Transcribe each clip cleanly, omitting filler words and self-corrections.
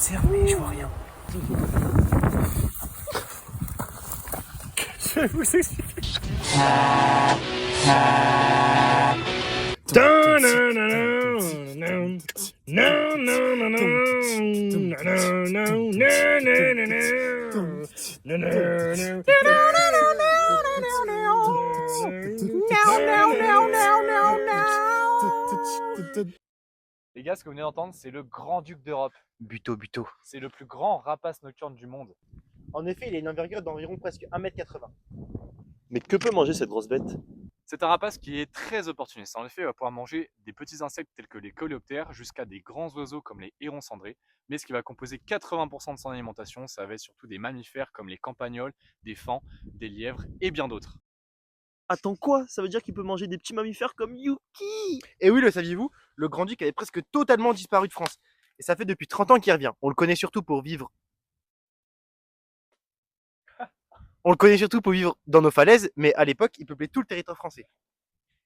m'observe, mais je vois rien. Je vais vous expliquer. Les gars, ce que vous venez d'entendre, c'est le grand-duc d'Europe. Buto. C'est le plus grand rapace nocturne du monde. En effet, il a une envergure d'environ presque 1,80 m. Mais que peut manger cette grosse bête? C'est un rapace qui est très opportuniste. En effet, il va pouvoir manger des petits insectes tels que les coléoptères jusqu'à des grands oiseaux comme les hérons cendrés. Mais ce qui va composer 80% de son alimentation, ça va être surtout des mammifères comme les campagnols, des faons, des lièvres et bien d'autres. Attends quoi? Ça veut dire qu'il peut manger des petits mammifères comme Yuki? Et oui, le saviez-vous? Le grand-duc avait presque totalement disparu de France. Et ça fait depuis 30 ans qu'il revient. On le connaît surtout pour vivre dans nos falaises, mais à l'époque, il peuplait tout le territoire français.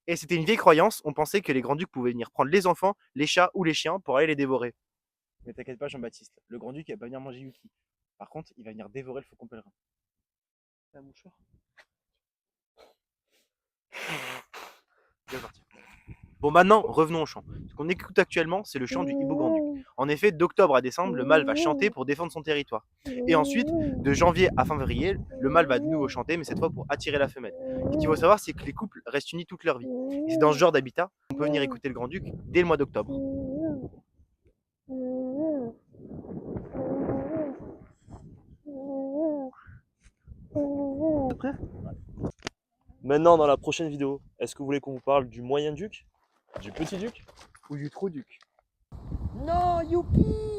Et c'était une vieille croyance, on pensait que les grands-ducs pouvaient venir prendre les enfants, les chats ou les chiens pour aller les dévorer. Mais t'inquiète pas Jean-Baptiste, le grand-duc il va pas venir manger Yuki. Par contre, il va venir dévorer le faucon pèlerin. Un mouchoir. Bien parti. Bon maintenant, revenons au chant. Ce qu'on écoute actuellement, c'est le chant du hibou grand-duc. En effet, d'octobre à décembre, le mâle va chanter pour défendre son territoire. Et ensuite, de janvier à fin février, le mâle va de nouveau chanter, mais cette fois pour attirer la femelle. Ce qu'il faut savoir, c'est que les couples restent unis toute leur vie. Et c'est dans ce genre d'habitat qu'on peut venir écouter le grand-duc dès le mois d'octobre. Prêt? Maintenant, dans la prochaine vidéo, est-ce que vous voulez qu'on vous parle du moyen duc, du petit duc ou du trop duc? Non, youpi!